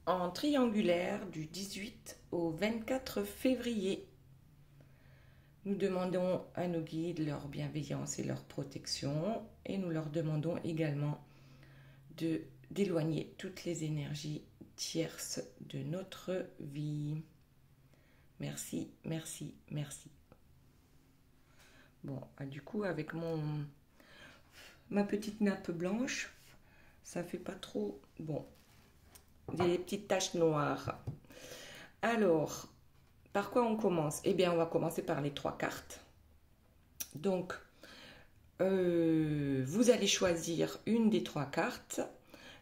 en triangulaire du 18 au 24 février. Nous demandons à nos guides leur bienveillance et leur protection et nous leur demandons également d'éloigner toutes les énergies tierces de notre vie. Merci, merci, merci. Bon, du coup, avec ma petite nappe blanche, ça fait pas trop... Bon, des petites taches noires. Alors, par quoi on commence? Eh bien, on va commencer par les 3 cartes. Donc, vous allez choisir une des 3 cartes.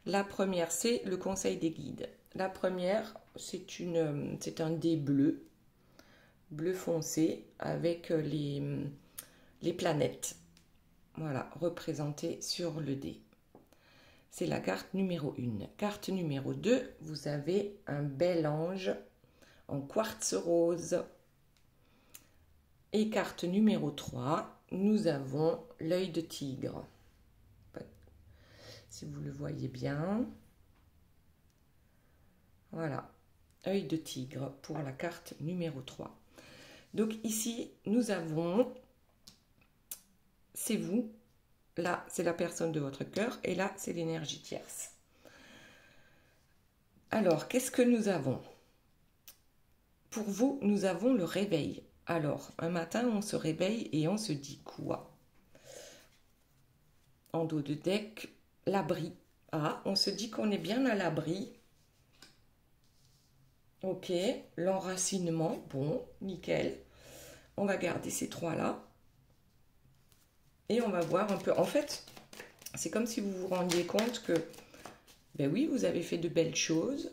La première, c'est le conseil des guides. La première, c'est un dé bleu foncé avec les planètes. Voilà, représentées sur le dé. C'est la carte numéro 1. Carte numéro 2, vous avez un bel ange en quartz rose. Et carte numéro 3, nous avons l'œil de tigre. Si vous le voyez bien. Voilà, œil de tigre pour la carte numéro 3. Donc ici, nous avons, c'est vous, là c'est la personne de votre cœur et là c'est l'énergie tierce. Alors, qu'est-ce que nous avons? Pour vous, nous avons le réveil. Alors, un matin, on se réveille et on se dit quoi? En dos de deck, l'abri. Ah, on se dit qu'on est bien à l'abri. Ok, l'enracinement, bon, nickel. On va garder ces 3-là. Et on va voir un peu. En fait, c'est comme si vous vous rendiez compte que, ben oui, vous avez fait de belles choses.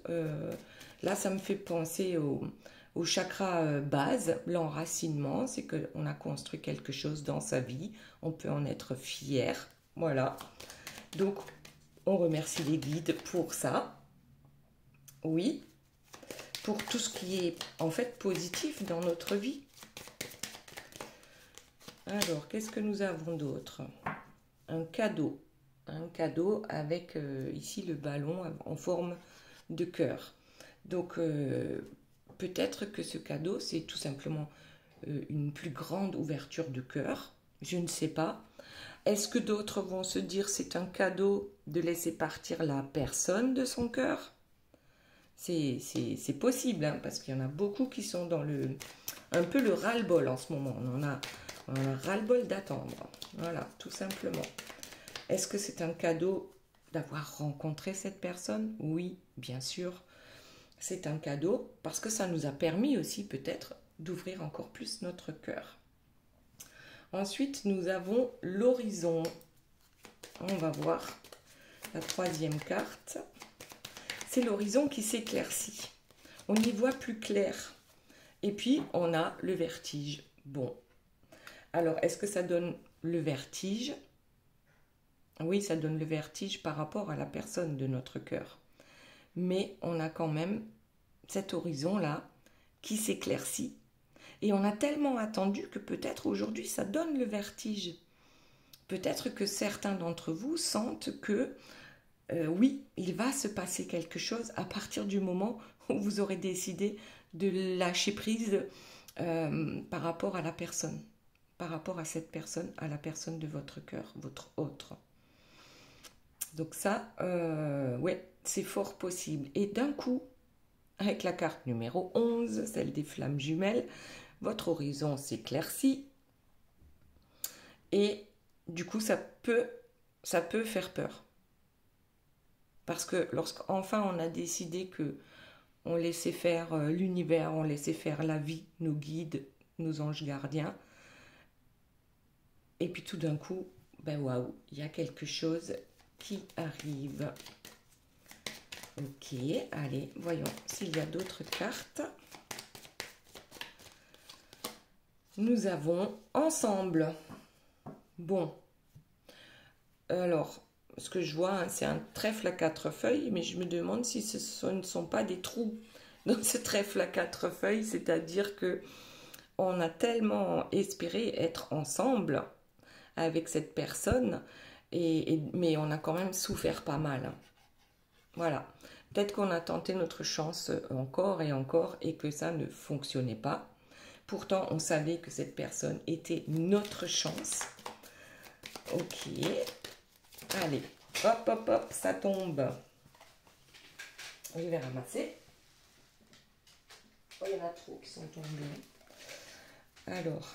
Là, ça me fait penser au chakra base, l'enracinement. C'est qu'on a construit quelque chose dans sa vie. On peut en être fier. Voilà. Donc, on remercie les guides pour ça. Oui. Pour tout ce qui est en fait positif dans notre vie. Alors, qu'est-ce que nous avons d'autre? Un cadeau. Un cadeau avec ici le ballon en forme de cœur. Donc, peut-être que ce cadeau, c'est tout simplement une plus grande ouverture de cœur. Je ne sais pas. Est-ce que d'autres vont se dire c'est un cadeau de laisser partir la personne de son cœur? C'est possible, hein, parce qu'il y en a beaucoup qui sont dans un peu le ras-le-bol en ce moment. On a ras-le-bol d'attendre. Voilà, tout simplement. Est-ce que c'est un cadeau d'avoir rencontré cette personne? Oui, bien sûr. C'est un cadeau parce que ça nous a permis aussi peut-être d'ouvrir encore plus notre cœur. Ensuite, nous avons l'horizon. On va voir la 3e carte. C'est l'horizon qui s'éclaircit. On y voit plus clair. Et puis, on a le vertige. Bon. Alors, est-ce que ça donne le vertige? Oui, ça donne le vertige par rapport à la personne de notre cœur. Mais on a quand même cet horizon-là qui s'éclaircit. Et on a tellement attendu que peut-être aujourd'hui, ça donne le vertige. Peut-être que certains d'entre vous sentent que oui, il va se passer quelque chose à partir du moment où vous aurez décidé de lâcher prise par rapport à la personne, par rapport à cette personne, à la personne de votre cœur, votre autre. Donc ça, ouais, c'est fort possible. Et d'un coup, avec la carte numéro 11, celle des flammes jumelles, votre horizon s'éclaircit et du coup, ça peut faire peur. Parce que lorsqu'enfin on a décidé que on laissait faire l'univers, on laissait faire la vie, nos guides, nos anges gardiens, et puis tout d'un coup, ben waouh, il y a quelque chose qui arrive. Ok, allez, voyons s'il y a d'autres cartes. Nous avons ensemble. Bon, alors, ce que je vois, hein, c'est un trèfle à 4 feuilles, mais je me demande si ce ne sont pas des trous dans ce trèfle à 4 feuilles, c'est-à-dire que on a tellement espéré être ensemble avec cette personne, mais on a quand même souffert pas mal. Voilà. Peut-être qu'on a tenté notre chance encore et encore et que ça ne fonctionnait pas. Pourtant, on savait que cette personne était notre chance. Ok. Allez, hop, hop, hop, ça tombe. Je vais ramasser. Oh, il y en a trop qui sont tombés. Alors,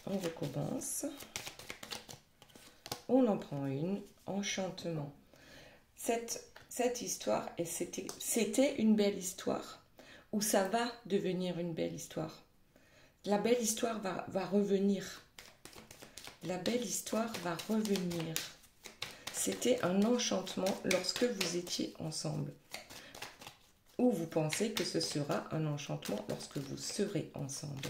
on recommence. On en prend une. Enchantement. Cette histoire, c'était une belle histoire, ou ça va devenir une belle histoire. La belle histoire va revenir. La belle histoire va revenir. C'était un enchantement lorsque vous étiez ensemble. Ou vous pensez que ce sera un enchantement lorsque vous serez ensemble.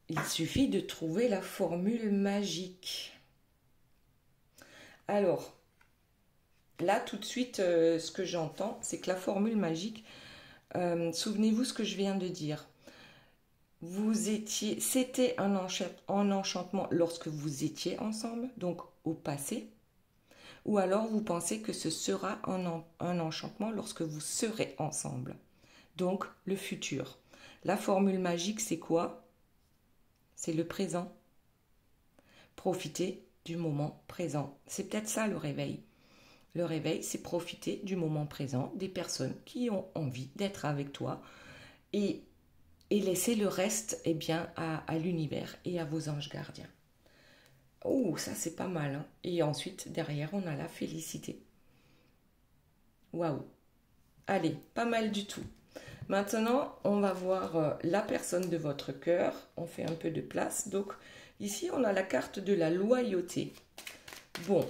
Il suffit de trouver la formule magique. Alors, là, tout de suite, ce que j'entends, c'est que la formule magique, souvenez-vous ce que je viens de dire. C'était un enchantement lorsque vous étiez ensemble, donc au passé, ou alors vous pensez que ce sera un enchantement lorsque vous serez ensemble, donc le futur. La formule magique, c'est quoi? C'est le présent. Profitez du moment présent. C'est peut-être ça le réveil. Le réveil, c'est profiter du moment présent, des personnes qui ont envie d'être avec toi et laisser le reste à l'univers et à vos anges gardiens. Oh, ça c'est pas mal. Hein. Et ensuite, derrière, on a la félicité. Waouh. Allez, pas mal du tout. Maintenant, on va voir la personne de votre cœur. On fait un peu de place. Donc, ici, on a la carte de la loyauté. Bon,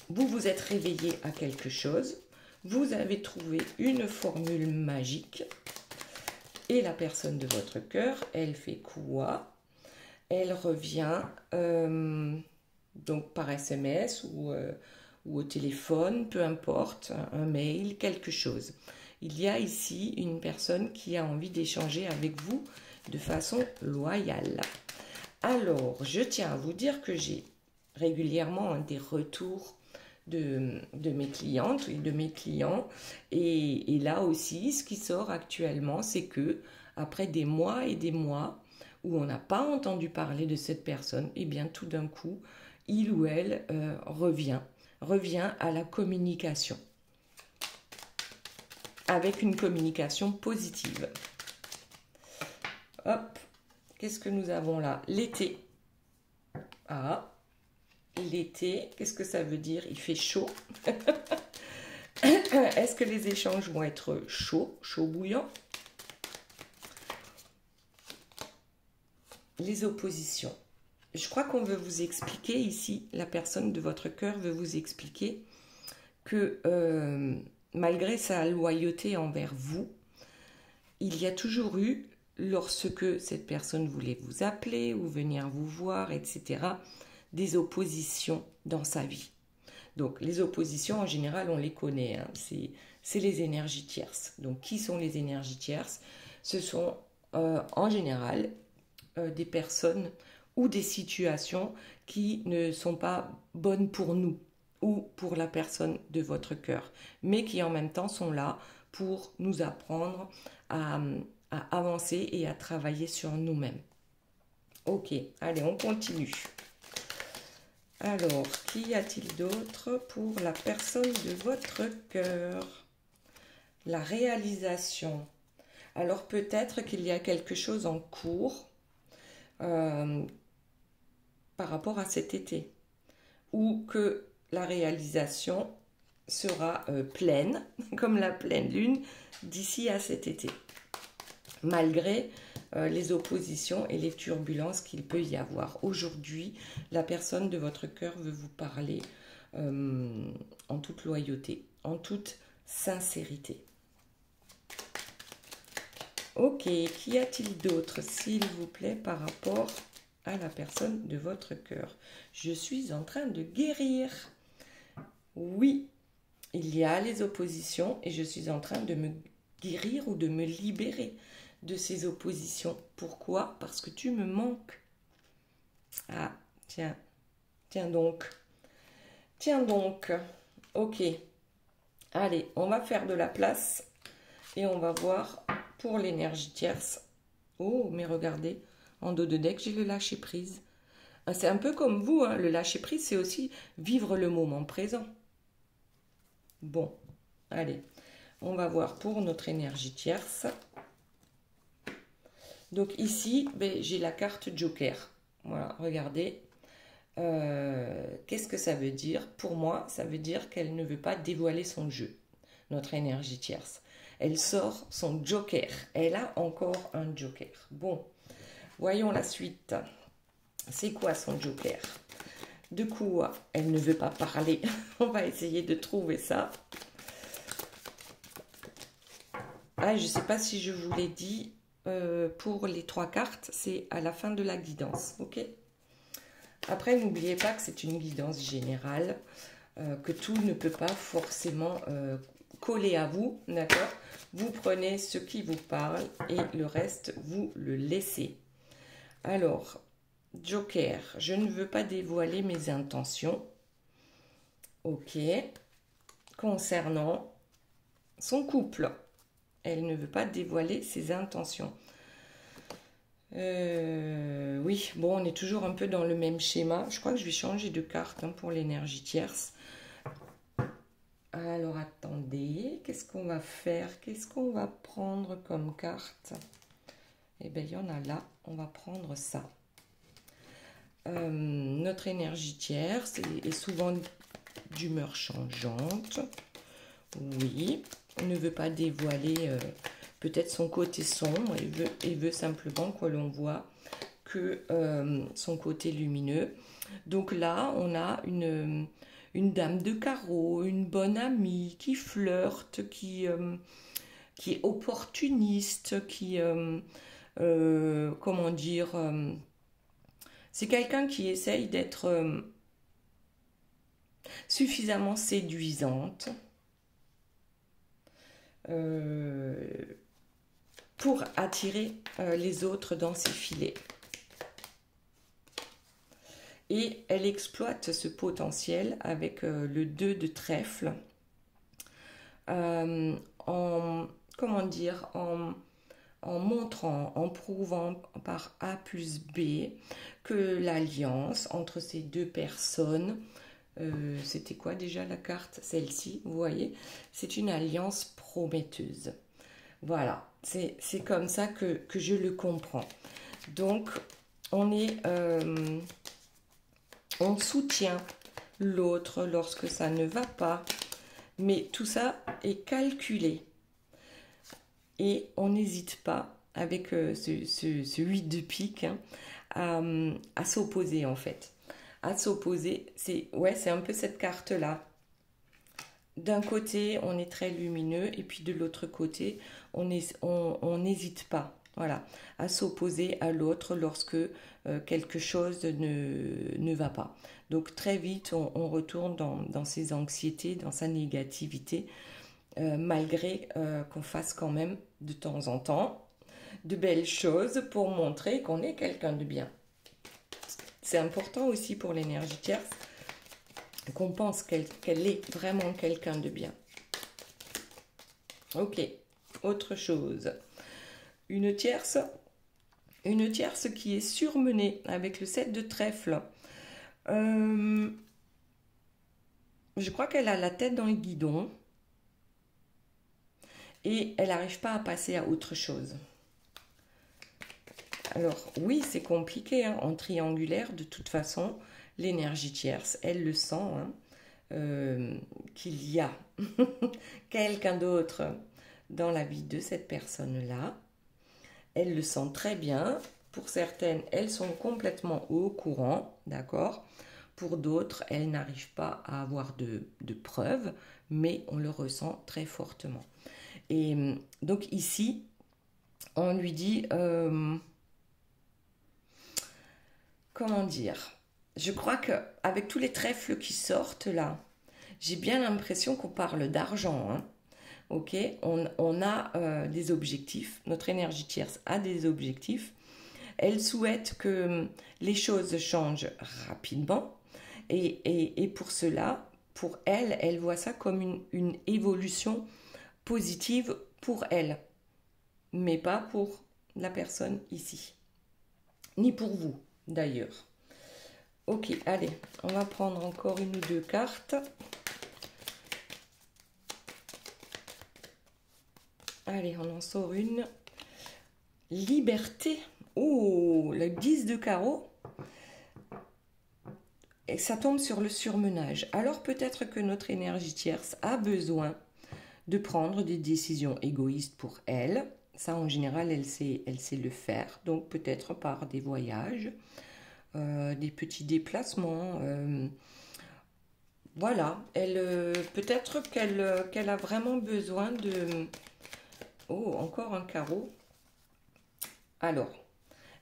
vous vous êtes réveillé à quelque chose. Vous avez trouvé une formule magique. Et la personne de votre cœur, elle fait quoi? Elle revient donc par SMS ou au téléphone, peu importe, un mail, quelque chose. Il y a ici une personne qui a envie d'échanger avec vous de façon loyale. Alors, je tiens à vous dire que j'ai régulièrement des retours de mes clientes et de mes clients. Et là aussi, ce qui sort actuellement, c'est que après des mois et des mois où on n'a pas entendu parler de cette personne, et bien tout d'un coup, il ou elle revient à la communication. Avec une communication positive. Hop, qu'est-ce que nous avons là? L'été. Ah, l'été, qu'est-ce que ça veut dire? Il fait chaud. Est-ce que les échanges vont être chauds, chaud bouillant? Les oppositions. Je crois qu'on veut vous expliquer ici, la personne de votre cœur veut vous expliquer que malgré sa loyauté envers vous, il y a toujours eu, lorsque cette personne voulait vous appeler ou venir vous voir, etc., des oppositions dans sa vie. Donc les oppositions, en général, on les connaît, hein. C'est les énergies tierces. Donc qui sont les énergies tierces? Ce sont en général des personnes ou des situations qui ne sont pas bonnes pour nous ou pour la personne de votre cœur, mais qui en même temps sont là pour nous apprendre à avancer et à travailler sur nous-mêmes. Ok, allez, on continue. Alors, qu'y a-t-il d'autre pour la personne de votre cœur? La réalisation. Alors, peut-être qu'il y a quelque chose en cours par rapport à cet été, ou que la réalisation sera pleine, comme la pleine lune, d'ici à cet été, malgré les oppositions et les turbulences qu'il peut y avoir. Aujourd'hui, la personne de votre cœur veut vous parler en toute loyauté, en toute sincérité. Ok, qu'y a-t-il d'autre, s'il vous plaît, par rapport à la personne de votre cœur? Je suis en train de guérir. Oui, il y a les oppositions et je suis en train de me guérir ou de me libérer de ces oppositions. Pourquoi? Parce que tu me manques. Ah, tiens donc. Tiens donc. Ok, Allez, on va faire de la place et on va voir pour l'énergie tierce. Oh, mais regardez, en dos de deck, j'ai le lâcher prise. C'est un peu comme vous, hein, le lâcher prise, c'est aussi vivre le moment présent. Bon, allez, on va voir pour notre énergie tierce. Donc ici, ben, j'ai la carte Joker. Voilà, regardez. Qu'est-ce que ça veut dire? Pour moi, ça veut dire qu'elle ne veut pas dévoiler son jeu, notre énergie tierce. Elle sort son Joker. Elle a encore un Joker. Bon, voyons la suite. C'est quoi son Joker? De quoi elle ne veut pas parler? On va essayer de trouver ça. Ah, je ne sais pas si je vous l'ai dit, pour les 3 cartes, c'est à la fin de la guidance, ok? Après, n'oubliez pas que c'est une guidance générale, que tout ne peut pas forcément coller à vous, d'accord? Vous prenez ce qui vous parle et le reste, vous le laissez. Alors, Joker, je ne veux pas dévoiler mes intentions, ok? Concernant son couple, elle ne veut pas dévoiler ses intentions. Oui, bon, on est toujours un peu dans le même schéma. Je crois que je vais changer de carte hein, pour l'énergie tierce. Alors, attendez, qu'est-ce qu'on va faire? Qu'est-ce qu'on va prendre comme carte? Eh bien, il y en a là. On va prendre ça. Notre énergie tierce est souvent d'humeur changeante. Oui, on ne veut pas dévoiler peut-être son côté sombre. Il veut simplement que l'on voit que son côté lumineux. Donc là, on a une dame de carreau, une bonne amie qui flirte, qui est opportuniste, qui, comment dire, c'est quelqu'un qui essaye d'être suffisamment séduisante pour attirer les autres dans ses filets. Et elle exploite ce potentiel avec le 2 de trèfle comment dire, en montrant, en prouvant par A plus B que l'alliance entre ces deux personnes, c'était quoi déjà la carte? Celle-ci, vous voyez, c'est une alliance prometteuse. Voilà, c'est comme ça que je le comprends. Donc, on soutient l'autre lorsque ça ne va pas, mais tout ça est calculé. Et on n'hésite pas, avec ce 8 de pique, hein, à s'opposer en fait. À s'opposer, c'est un peu cette carte-là. D'un côté, on est très lumineux, et puis de l'autre côté, on n'hésite pas, voilà, à s'opposer à l'autre lorsque quelque chose ne va pas. Donc très vite, on retourne dans ses anxiétés, dans sa négativité, malgré qu'on fasse quand même de temps en temps de belles choses pour montrer qu'on est quelqu'un de bien. C'est important aussi pour l'énergie tierce qu'on pense qu'elle est vraiment quelqu'un de bien. Ok, autre chose. Une tierce qui est surmenée avec le 7 de trèfle. Je crois qu'elle a la tête dans le guidon. Et elle n'arrive pas à passer à autre chose. Alors oui, c'est compliqué hein, en triangulaire, de toute façon, l'énergie tierce, elle le sent, hein, qu'il y a quelqu'un d'autre dans la vie de cette personne-là. Elle le sent très bien. Pour certaines, elles sont complètement au courant, d'accord? Pour d'autres, elles n'arrivent pas à avoir de preuves, mais on le ressent très fortement. Et donc ici, on lui dit, comment dire, je crois qu'avec tous les trèfles qui sortent là, j'ai bien l'impression qu'on parle d'argent. Hein. Ok, on a des objectifs, notre énergie tierce a des objectifs. Elle souhaite que les choses changent rapidement et pour cela, pour elle, elle voit ça comme une évolution positive pour elle, mais pas pour la personne ici, ni pour vous d'ailleurs. Ok, allez, on va prendre encore une ou deux cartes. Allez, on en sort une. Liberté. Oh, le 10 de carreau. Et ça tombe sur le surmenage. Alors peut-être que notre énergie tierce a besoin de prendre des décisions égoïstes pour elle. Ça, en général, elle sait le faire. Donc peut-être par des voyages, des petits déplacements. Voilà. Peut-être qu'elle a vraiment besoin de... Oh, encore un carreau. Alors,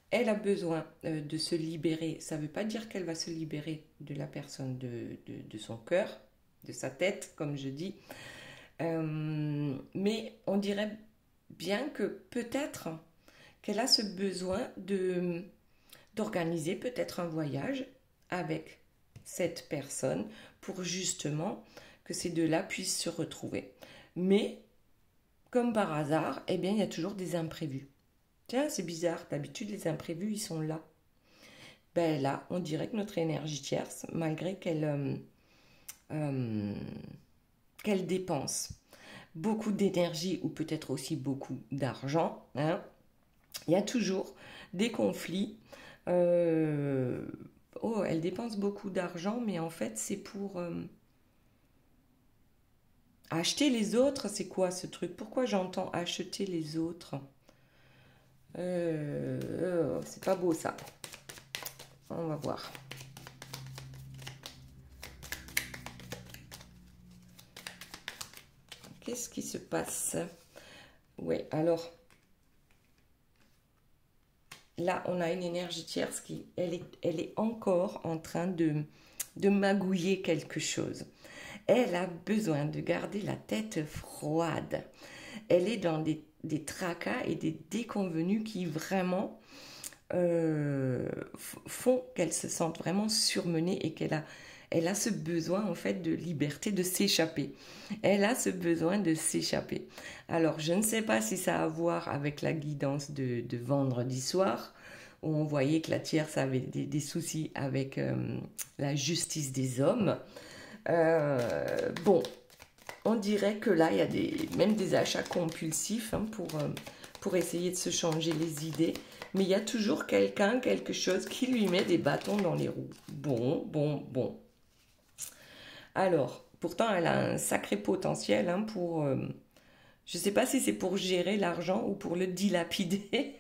elle a besoin de se libérer. Ça ne veut pas dire qu'elle va se libérer de la personne de son cœur, de sa tête, comme je dis. Mais on dirait bien que peut-être qu'elle a ce besoin d'organiser peut-être un voyage avec cette personne pour justement que ces deux-là puissent se retrouver. Mais, comme par hasard, eh bien, il y a toujours des imprévus. Tiens, c'est bizarre, d'habitude les imprévus, ils sont là. Ben là, on dirait que notre énergie tierce, malgré qu'elle dépense beaucoup d'énergie ou peut-être aussi beaucoup d'argent, hein, il y a toujours des conflits. Oh, elle dépense beaucoup d'argent, mais en fait, c'est pour acheter les autres. C'est quoi ce truc? Pourquoi j'entends acheter les autres? C'est pas beau ça. On va voir. Qu'est-ce qui se passe? Oui, alors là, on a une énergie tierce qui, elle est encore en train de magouiller quelque chose. Elle a besoin de garder la tête froide. Elle est dans des tracas et des déconvenus qui vraiment font qu'elle se sente vraiment surmenée et elle a ce besoin en fait de liberté, de s'échapper. Elle a ce besoin de s'échapper. Alors je ne sais pas si ça a à voir avec la guidance de vendredi soir, où on voyait que la tierce avait des soucis avec la justice des hommes. Bon, on dirait que là, il y a même des achats compulsifs hein, pour essayer de se changer les idées. Mais il y a toujours quelqu'un, quelque chose qui lui met des bâtons dans les roues. Bon. Alors, pourtant, elle a un sacré potentiel hein, pour... je ne sais pas si c'est pour gérer l'argent ou pour le dilapider.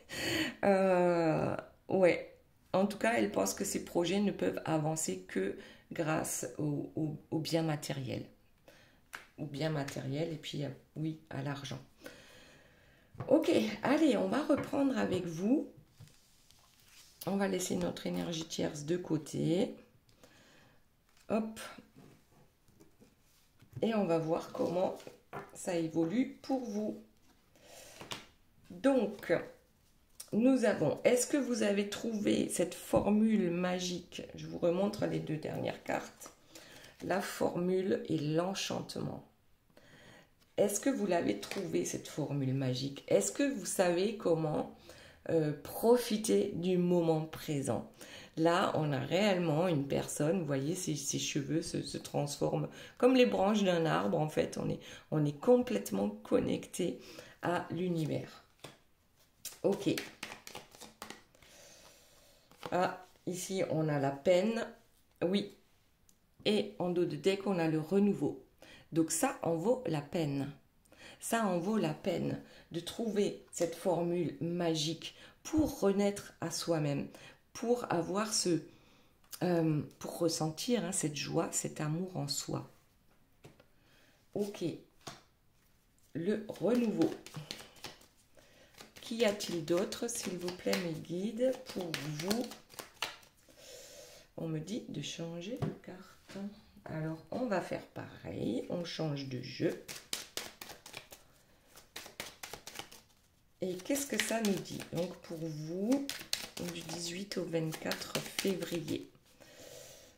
Ouais. En tout cas, elle pense que ses projets ne peuvent avancer que grâce au bien matériel. Au bien matériel et puis, oui, à l'argent. Ok, allez, on va reprendre avec vous. On va laisser notre énergie tierce de côté. Hop. Et on va voir comment ça évolue pour vous. Donc, nous avons, est-ce que vous avez trouvé cette formule magique? Je vous remontre les deux dernières cartes. La formule et l'enchantement. Est-ce que vous l'avez trouvé, cette formule magique? Est-ce que vous savez comment profiter du moment présent? Là, on a réellement une personne, vous voyez, ses cheveux se transforment comme les branches d'un arbre. En fait, on est complètement connecté à l'univers. Ok. Ah, ici, on a la peine. Oui. Et en dos de deck, on a le renouveau. Donc ça en vaut la peine. Ça en vaut la peine de trouver cette formule magique pour renaître à soi-même, pour avoir pour ressentir hein, cette joie, cet amour en soi. Ok. Le renouveau. Qu'y a-t-il d'autre, s'il vous plaît, mes guides, pour vous? On me dit de changer de carte. Alors, on va faire pareil. On change de jeu. Et qu'est-ce que ça nous dit? Donc, pour vous, du 18 au 24 février.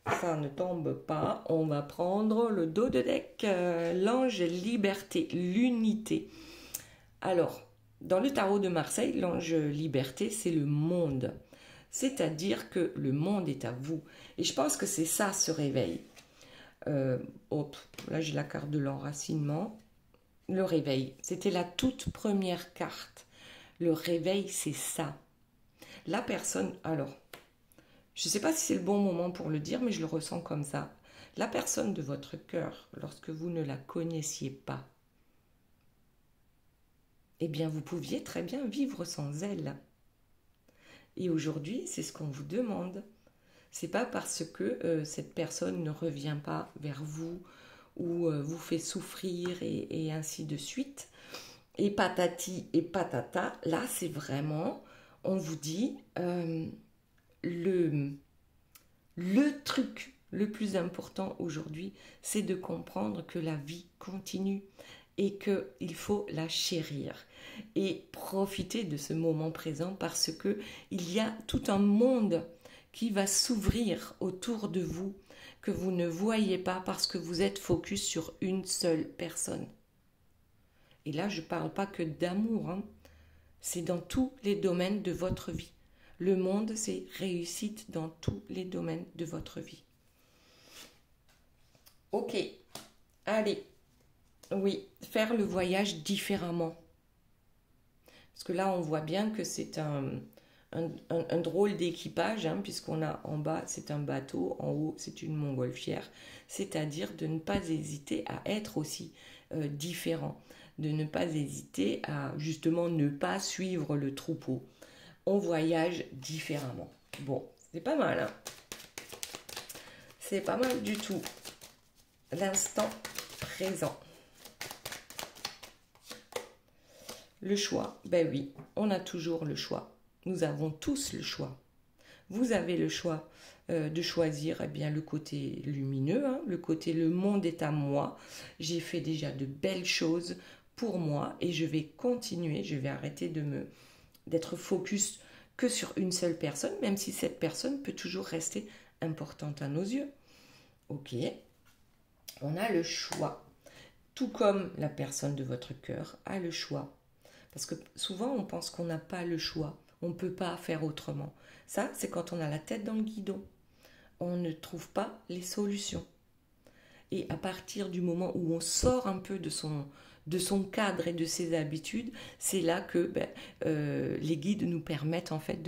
ça ne tombe pas. On va prendre le dos de deck, l'ange liberté, l'unité. Alors, dans le tarot de Marseille, l'ange liberté, c'est le monde. C'est-à-dire que le monde est à vous. Et je pense que c'est ça, ce réveil. Hop, là j'ai la carte de l'enracinement. Le réveil, c'était la toute première carte. Le réveil, c'est ça. La personne, alors, je ne sais pas si c'est le bon moment pour le dire, mais je le ressens comme ça. La personne de votre cœur, lorsque vous ne la connaissiez pas, eh bien, vous pouviez très bien vivre sans elle. Et aujourd'hui, c'est ce qu'on vous demande. C'est pas parce que cette personne ne revient pas vers vous ou vous fait souffrir et ainsi de suite. Et patati et patata, là, c'est vraiment, on vous dit, le truc le plus important aujourd'hui, c'est de comprendre que la vie continue et qu'il faut la chérir et profiter de ce moment présent parce que il y a tout un monde qui va s'ouvrir autour de vous que vous ne voyez pas parce que vous êtes focus sur une seule personne. Et là, je ne parle pas que d'amour, hein. C'est dans tous les domaines de votre vie. Le monde, c'est réussite dans tous les domaines de votre vie. Ok, allez, oui, faire le voyage différemment. Parce que là, on voit bien que c'est un drôle d'équipage, hein, puisqu'on a en bas, c'est un bateau, en haut, c'est une montgolfière. C'est-à-dire de ne pas hésiter à être aussi différent, de ne pas hésiter à justement ne pas suivre le troupeau. On voyage différemment. Bon, c'est pas mal, hein. C'est pas mal du tout. L'instant présent. Le choix, ben oui, on a toujours le choix. Nous avons tous le choix. Vous avez le choix de choisir bien, le côté lumineux, hein, le côté le monde est à moi. J'ai fait déjà de belles choses pour moi et je vais continuer, je vais arrêter d'être focus que sur une seule personne, même si cette personne peut toujours rester importante à nos yeux. Ok, on a le choix. Tout comme la personne de votre cœur a le choix. Parce que souvent, on pense qu'on n'a pas le choix. On ne peut pas faire autrement. Ça, c'est quand on a la tête dans le guidon. On ne trouve pas les solutions. Et à partir du moment où on sort un peu de son cadre et de ses habitudes, c'est là que les guides nous permettent en fait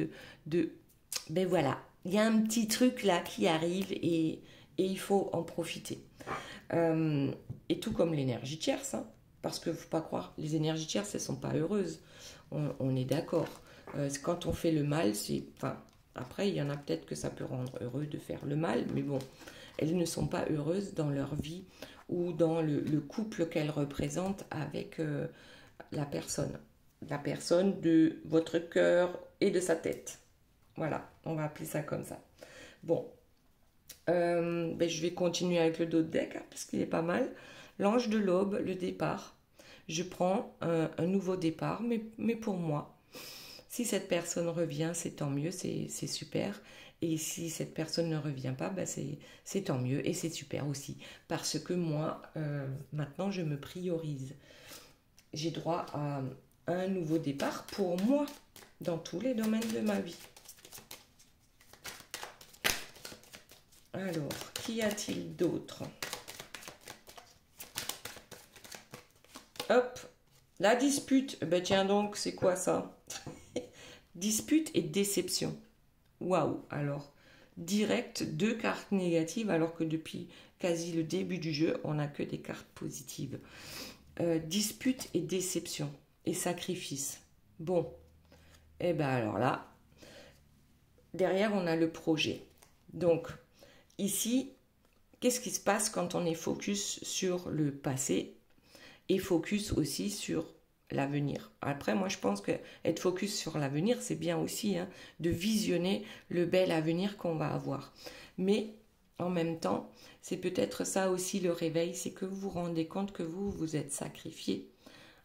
ben voilà, il y a un petit truc là qui arrive et il faut en profiter. Et tout comme l'énergie tierce, hein, parce que faut pas croire, les énergies tierces, elles sont pas heureuses. On est d'accord. Quand on fait le mal, après, il y en a peut-être que ça peut rendre heureux de faire le mal, mais bon, elles ne sont pas heureuses dans leur vie ou dans le couple qu'elles représentent avec la personne. La personne de votre cœur et de sa tête. Voilà, on va appeler ça comme ça. Bon, je vais continuer avec le dos de deck, hein, parce qu'il est pas mal. L'ange de l'aube, le départ. Je prends un nouveau départ, mais pour moi. Si cette personne revient, c'est tant mieux, c'est super. Et si cette personne ne revient pas, c'est tant mieux et c'est super aussi. Parce que moi, maintenant, je me priorise. J'ai droit à un nouveau départ pour moi, dans tous les domaines de ma vie. Alors, qu'y a-t-il d'autre ? Hop, la dispute. Ben tiens donc, c'est quoi ça ? Dispute et déception. Waouh, alors, direct, 2 cartes négatives, alors que depuis quasi le début du jeu, on n'a que des cartes positives. Dispute et déception et sacrifice. Bon, et ben alors là, derrière, on a le projet. Donc, ici, qu'est-ce qui se passe quand on est focus sur le passé et focus aussi sur l'avenir. Après, moi, je pense que être focus sur l'avenir, c'est bien aussi, hein, de visionner le bel avenir qu'on va avoir. Mais en même temps, c'est peut-être ça aussi le réveil, c'est que vous vous rendez compte que vous êtes sacrifié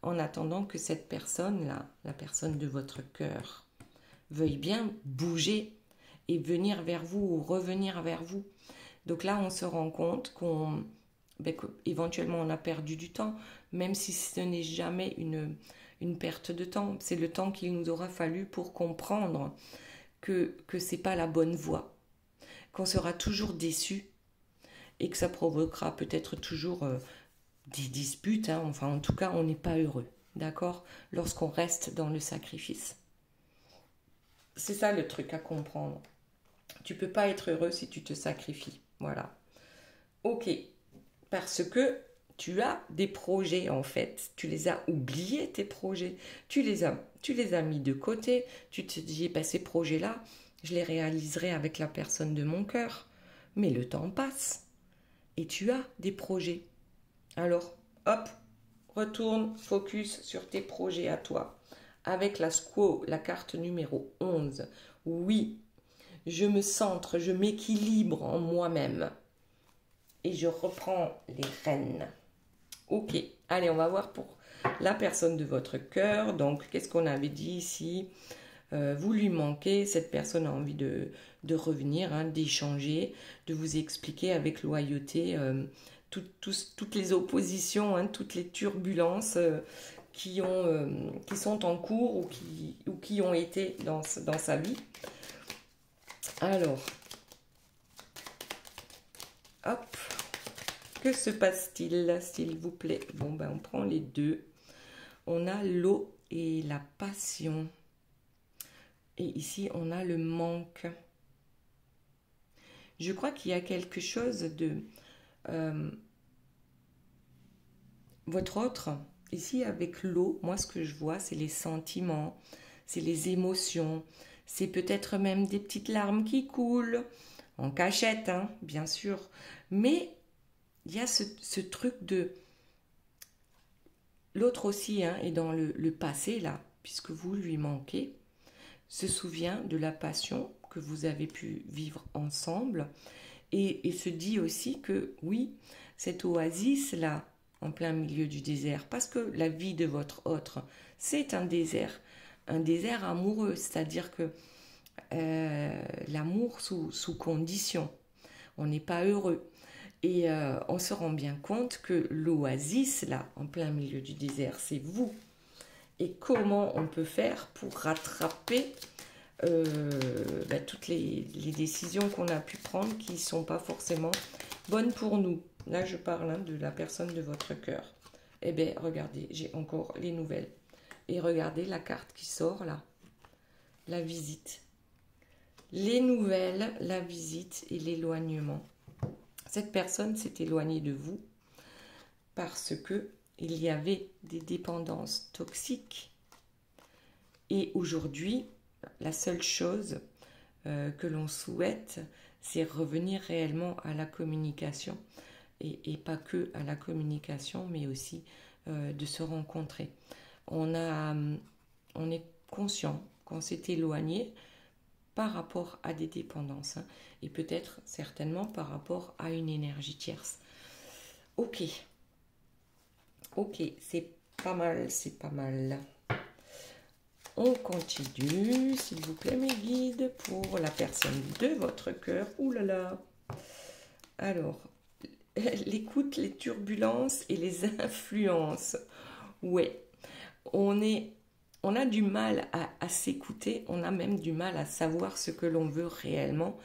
en attendant que cette personne-là, la personne de votre cœur, veuille bien bouger et venir vers vous ou revenir vers vous. Donc là, on se rend compte qu'éventuellement on a perdu du temps, même si ce n'est jamais une perte de temps. C'est le temps qu'il nous aura fallu pour comprendre que ce n'est pas la bonne voie, qu'on sera toujours déçu et que ça provoquera peut-être toujours des disputes. Hein. Enfin, en tout cas, on n'est pas heureux, d'accord, lorsqu'on reste dans le sacrifice. C'est ça le truc à comprendre. Tu peux pas être heureux si tu te sacrifies. Voilà. Ok. Parce que tu as des projets en fait. Tu les as oubliés, tes projets. Tu les as mis de côté. Tu te dis, ces projets-là, je les réaliserai avec la personne de mon cœur. Mais le temps passe. Et tu as des projets. Alors, hop, retourne, focus sur tes projets à toi. Avec la SQO, la carte numéro 11. Oui, je me centre, je m'équilibre en moi-même. Et je reprends les rênes. Ok, allez, on va voir pour la personne de votre cœur. Donc, qu'est-ce qu'on avait dit ici? Vous lui manquez, cette personne a envie de revenir, hein, d'échanger, de vous expliquer avec loyauté toutes les oppositions, hein, toutes les turbulences qui sont en cours ou qui ont été dans sa vie. Alors, hop, que se passe-t-il, s'il vous plaît? Bon, on prend les deux. On a l'eau et la passion. Et ici, on a le manque. Je crois qu'il y a quelque chose de... votre autre, ici avec l'eau, moi ce que je vois, c'est les sentiments, c'est les émotions, c'est peut-être même des petites larmes qui coulent, en cachette, hein, bien sûr. Mais il y a ce truc de... L'autre aussi hein, est dans le passé, là, puisque vous lui manquez, se souvient de la passion que vous avez pu vivre ensemble et se dit aussi que oui, cette oasis-là, en plein milieu du désert, parce que la vie de votre autre, c'est un désert amoureux, c'est-à-dire que l'amour sous condition, on n'est pas heureux. Et on se rend bien compte que l'oasis, là, en plein milieu du désert, c'est vous. Et comment on peut faire pour rattraper toutes les décisions qu'on a pu prendre qui ne sont pas forcément bonnes pour nous. Là, je parle hein, de la personne de votre cœur. Eh bien, regardez, j'ai encore les nouvelles. Et regardez la carte qui sort là. La visite. Les nouvelles, la visite et l'éloignement. Cette personne s'est éloignée de vous parce que il y avait des dépendances toxiques. Et aujourd'hui, la seule chose que l'on souhaite, c'est revenir réellement à la communication. Et pas que à la communication, mais aussi de se rencontrer. On est conscient qu'on s'est éloigné par rapport à des dépendances, hein, et peut-être certainement par rapport à une énergie tierce. Ok, c'est pas mal, c'est pas mal. On continue, s'il vous plaît, mes guides, pour la personne de votre cœur. Ouh là là. Alors, l'écoute, les turbulences et les influences. Ouais, on a du mal à s'écouter, on a même du mal à savoir ce que l'on veut réellement,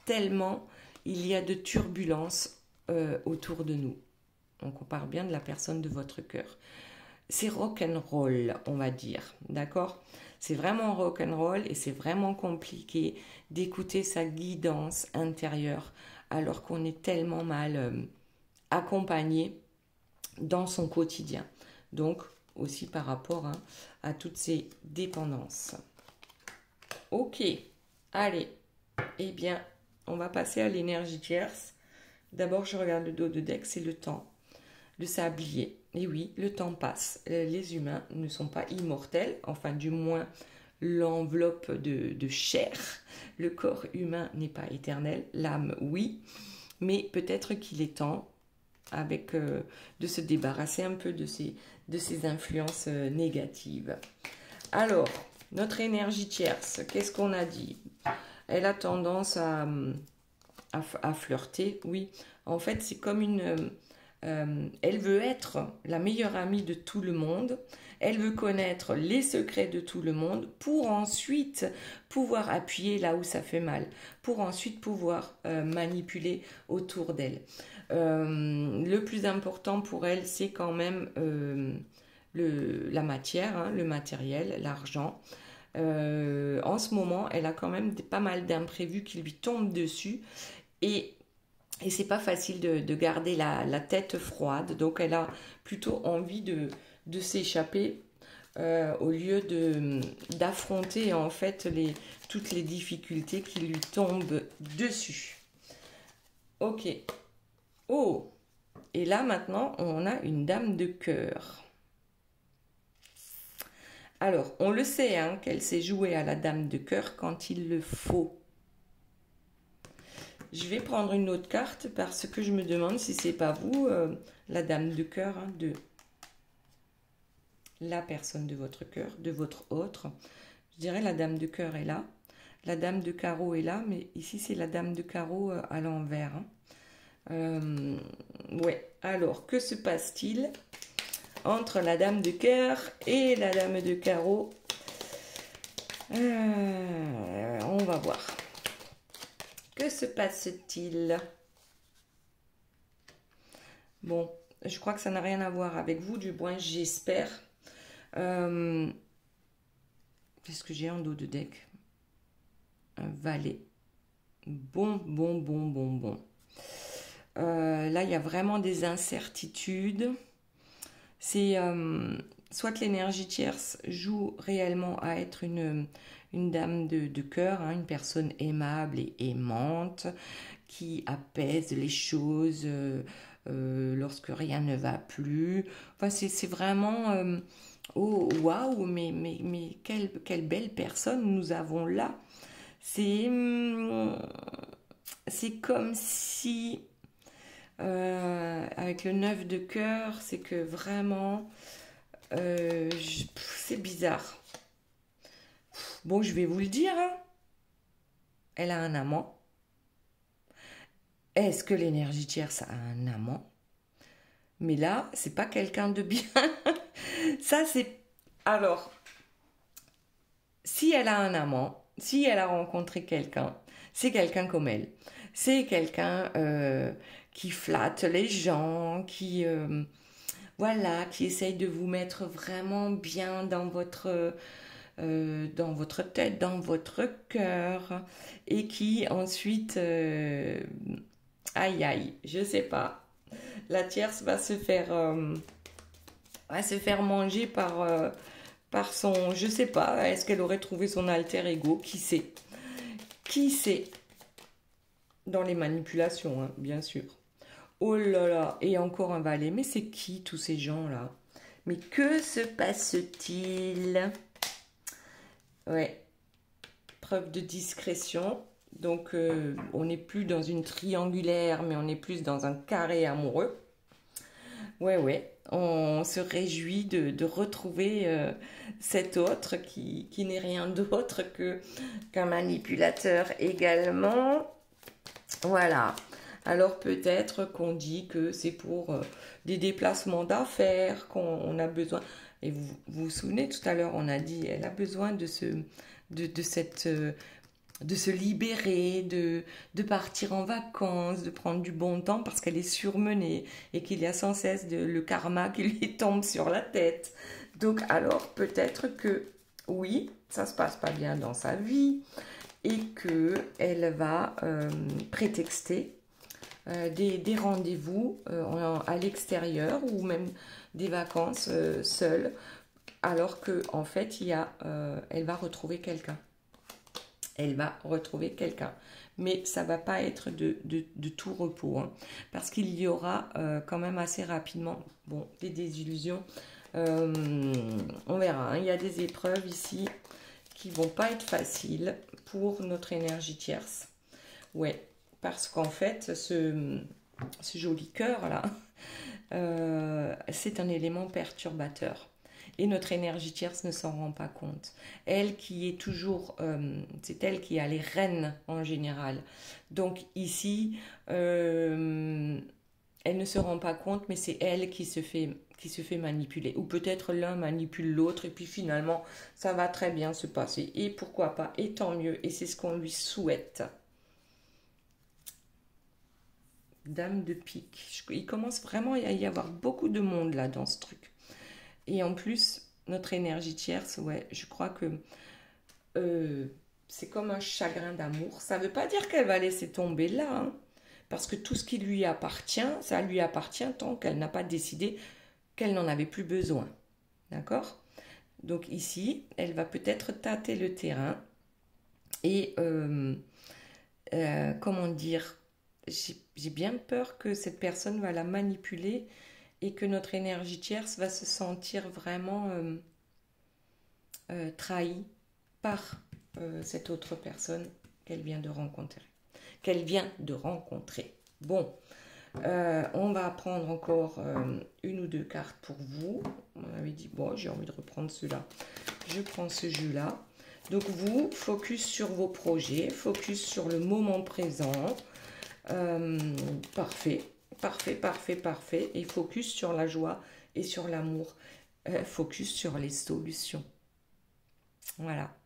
tellement il y a de turbulences autour de nous. Donc on parle bien de la personne de votre cœur. C'est rock'n'roll, on va dire, d'accord? C'est vraiment rock'n'roll et c'est vraiment compliqué d'écouter sa guidance intérieure alors qu'on est tellement mal accompagné dans son quotidien. Donc, aussi par rapport hein, à toutes ces dépendances. Ok, allez, eh bien, on va passer à l'énergie tierce. D'abord, je regarde le dos de deck, c'est le temps, le sablier. Et oui, le temps passe. Les humains ne sont pas immortels, enfin du moins l'enveloppe de chair. Le corps humain n'est pas éternel, l'âme oui, mais peut-être qu'il est temps de se débarrasser un peu de ces influences négatives. Alors, notre énergie tierce, qu'est-ce qu'on a dit? Elle a tendance à à flirter, oui. En fait, c'est comme elle veut être la meilleure amie de tout le monde. Elle veut connaître les secrets de tout le monde pour ensuite pouvoir appuyer là où ça fait mal, pour ensuite pouvoir manipuler autour d'elle. Le plus important pour elle, c'est quand même la matière, hein, le matériel, l'argent. En ce moment, elle a quand même pas mal d'imprévus qui lui tombent dessus et c'est pas facile de garder la tête froide. Donc, elle a plutôt envie de s'échapper au lieu d'affronter en fait toutes les difficultés qui lui tombent dessus. Ok. Oh! Et là, maintenant, on a une dame de cœur. Alors, on le sait, hein, qu'elle sait jouer à la dame de cœur quand il le faut. Je vais prendre une autre carte parce que je me demande si c'est pas vous, la dame de cœur, hein, de la personne de votre cœur, de votre autre. Je dirais la dame de cœur est là. La dame de carreau est là, mais ici c'est la dame de carreau à l'envers. Hein. Ouais, alors que se passe-t-il entre la dame de cœur et la dame de carreau? On va voir. Que se passe-t-il? Bon, je crois que ça n'a rien à voir avec vous, du moins j'espère. Qu'est-ce que j'ai en dos de deck? Un valet. Bon. Là, il y a vraiment des incertitudes. C'est soit l'énergie tierce joue réellement à être une dame de cœur, hein, une personne aimable et aimante, qui apaise les choses lorsque rien ne va plus. Enfin, c'est vraiment... oh, waouh, mais quelle belle personne nous avons là. C'est comme si... avec le 9 de cœur, c'est que vraiment, c'est bizarre. Bon, je vais vous le dire, hein. Elle a un amant. Est-ce que l'énergie tierce a un amant? Mais là, c'est pas quelqu'un de bien. Ça, c'est... Alors, si elle a un amant, si elle a rencontré quelqu'un, c'est quelqu'un comme elle. C'est quelqu'un qui flatte les gens, qui essaye de vous mettre vraiment bien dans votre tête, dans votre cœur, et qui ensuite, aïe, je sais pas, la tierce va se faire manger par son, je sais pas, est-ce qu'elle aurait trouvé son alter ego, qui sait, dans les manipulations, hein, bien sûr. Oh là là, et encore un valet. Mais c'est qui tous ces gens-là? Mais que se passe-t-il? Ouais, preuve de discrétion. Donc, on n'est plus dans une triangulaire, mais on est plus dans un carré amoureux. Ouais, on se réjouit de retrouver cet autre qui n'est rien d'autre qu'un manipulateur également. Voilà. Alors peut-être qu'on dit que c'est pour des déplacements d'affaires qu'on a besoin. Et vous vous souvenez, tout à l'heure, on a dit elle a besoin de se libérer, de partir en vacances, de prendre du bon temps parce qu'elle est surmenée et qu'il y a sans cesse le karma qui lui tombe sur la tête. Donc alors peut-être que oui, ça se passe pas bien dans sa vie et qu'elle va prétexter des rendez-vous à l'extérieur ou même des vacances seule, alors que en fait elle va retrouver quelqu'un. Elle va retrouver quelqu'un. Mais ça va pas être de tout repos, hein, parce qu'il y aura quand même assez rapidement des désillusions. On verra, hein, il y a des épreuves ici qui vont pas être faciles pour notre énergie tierce. Ouais, parce qu'en fait, ce joli cœur là, c'est un élément perturbateur. Et notre énergie tierce ne s'en rend pas compte. Elle qui est toujours, c'est elle qui a les rênes en général. Donc ici, elle ne se rend pas compte, mais c'est elle qui se fait manipuler. Ou peut-être l'un manipule l'autre et puis finalement, ça va très bien se passer. Et pourquoi pas, et tant mieux. Et c'est ce qu'on lui souhaite. Dame de pique. Il commence vraiment à y avoir beaucoup de monde là dans ce truc. Et en plus, notre énergie tierce, ouais, je crois que c'est comme un chagrin d'amour. Ça ne veut pas dire qu'elle va laisser tomber là, hein, parce que tout ce qui lui appartient, ça lui appartient tant qu'elle n'a pas décidé qu'elle n'en avait plus besoin. D'accord? Donc ici, elle va peut-être tâter le terrain et, comment dire, j'ai bien peur que cette personne va la manipuler et que notre énergie tierce va se sentir vraiment trahie par cette autre personne qu'elle vient de rencontrer. Bon, on va prendre encore une ou deux cartes pour vous. On avait dit, bon, j'ai envie de reprendre ceux-là. Je prends ce jeu-là. Donc vous, focus sur vos projets, focus sur le moment présent. Parfait, parfait, parfait, parfait. Et focus sur la joie et sur l'amour. Focus sur les solutions. Voilà.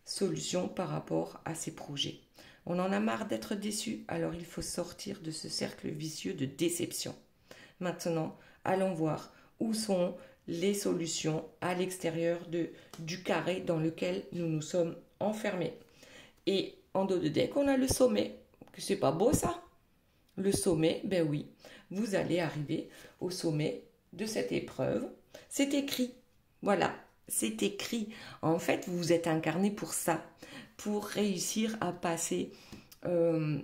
Solutions par rapport à ces projets. On en a marre d'être déçu, alors il faut sortir de ce cercle vicieux de déception. Maintenant, allons voir où sont les solutions à l'extérieur du carré dans lequel nous nous sommes enfermés. Et en dos de deck, on a le sommet. Que c'est pas beau ça? Le sommet, ben oui, vous allez arriver au sommet de cette épreuve. C'est écrit, voilà, c'est écrit. En fait, vous vous êtes incarné pour ça, pour réussir à passer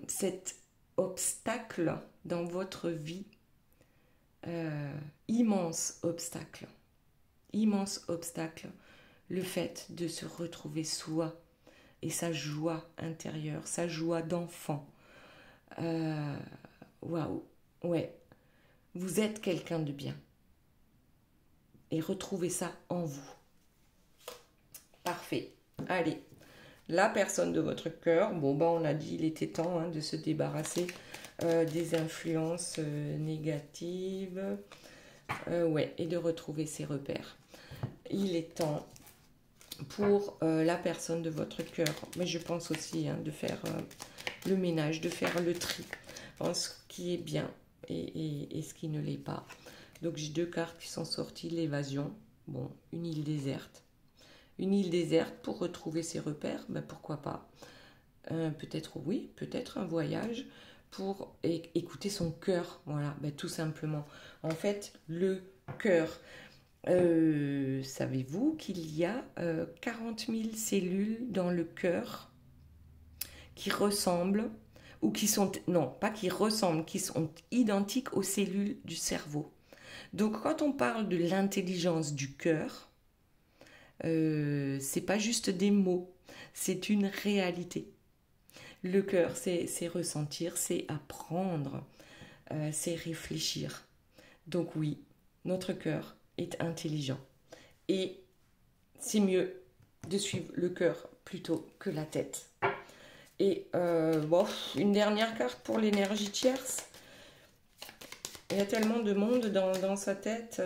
cet obstacle dans votre vie. Immense obstacle, le fait de se retrouver soi et sa joie intérieure, sa joie d'enfant. Waouh, ouais, vous êtes quelqu'un de bien et retrouvez ça en vous. Parfait, allez, la personne de votre cœur, bon ben on a dit il était temps de se débarrasser des influences négatives, ouais, et de retrouver ses repères. Il est temps pour la personne de votre cœur, mais je pense aussi de faire le ménage, de faire le tri en ce qui est bien et ce qui ne l'est pas. Donc j'ai deux cartes qui sont sorties, l'évasion, bon, une île déserte. Une île déserte pour retrouver ses repères, ben pourquoi pas. Peut-être oui, peut-être un voyage pour écouter son cœur, voilà, ben tout simplement. En fait, le cœur. Savez-vous qu'il y a 40 000 cellules dans le cœur qui ressemblent, ou qui sont, non, pas qui ressemblent, qui sont identiques aux cellules du cerveau. Donc quand on parle de l'intelligence du cœur, c'est pas juste des mots, c'est une réalité. Le cœur, c'est ressentir, c'est apprendre, c'est réfléchir. Donc oui, notre cœur est intelligent. Et c'est mieux de suivre le cœur plutôt que la tête. Et bon, une dernière carte pour l'énergie tierce. Il y a tellement de monde dans sa tête.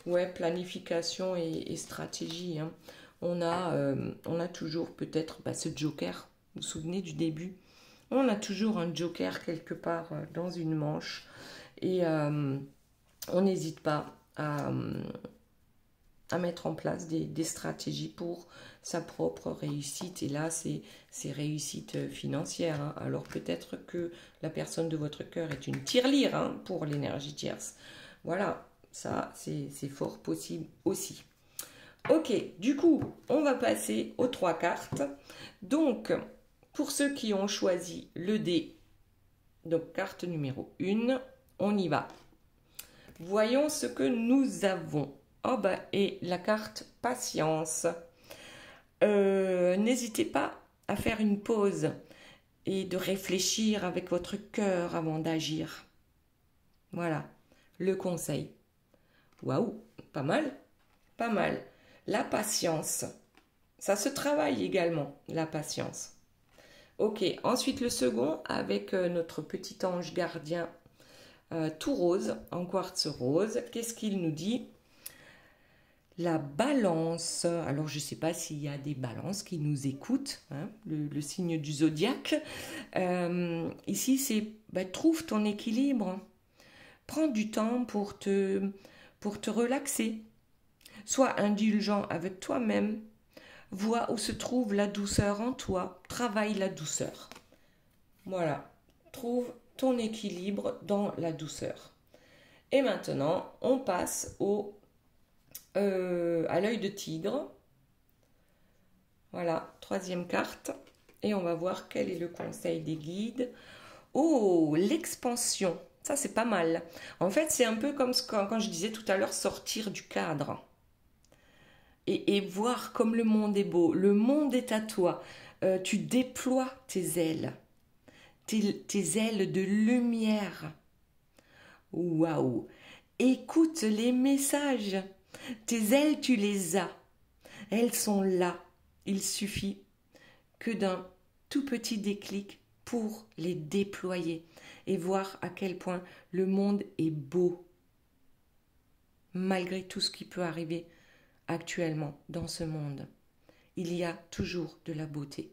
Ouais, planification et stratégie. Hein. On a toujours peut-être ce joker. Vous vous souvenez du début? On a toujours un joker quelque part dans une manche. Et on n'hésite pas à mettre en place des stratégies pour sa propre réussite. Et là, c'est réussite financière. Hein. Alors peut-être que la personne de votre cœur est une tirelire pour l'énergie tierce. Voilà, ça c'est fort possible aussi. Ok, du coup, on va passer aux 3 cartes. Donc, pour ceux qui ont choisi le dé, donc carte numéro 1, on y va. Voyons ce que nous avons. Oh bah, et la carte patience. N'hésitez pas à faire une pause et de réfléchir avec votre cœur avant d'agir. Voilà, le conseil. Waouh, pas mal, pas mal. La patience, ça se travaille également, la patience. Ok, ensuite le second avec notre petit ange gardien tout rose, en quartz rose. Qu'est-ce qu'il nous dit? La balance. Alors je ne sais pas s'il y a des balances qui nous écoutent, hein, le signe du zodiaque. Ici c'est trouve ton équilibre. Prends du temps pour te relaxer. Sois indulgent avec toi-même. Vois où se trouve la douceur en toi. Travaille la douceur. Voilà. Trouve ton équilibre dans la douceur. Et maintenant, on passe à l'œil de tigre. Voilà, troisième carte. Et on va voir quel est le conseil des guides. Oh, l'expansion. Ça, c'est pas mal. En fait, c'est un peu comme quand je disais tout à l'heure, sortir du cadre. Et voir comme le monde est beau. Le monde est à toi. Tu déploies tes ailes. Tes ailes de lumière. Waouh! Écoute les messages. Tes ailes, tu les as. Elles sont là. Il suffit que d'un tout petit déclic pour les déployer et voir à quel point le monde est beau, malgré tout ce qui peut arriver actuellement dans ce monde. Il y a toujours de la beauté.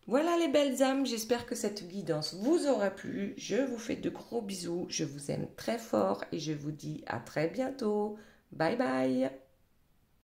Voilà les belles âmes, j'espère que cette guidance vous aura plu. Je vous fais de gros bisous, je vous aime très fort et je vous dis à très bientôt. Bye bye!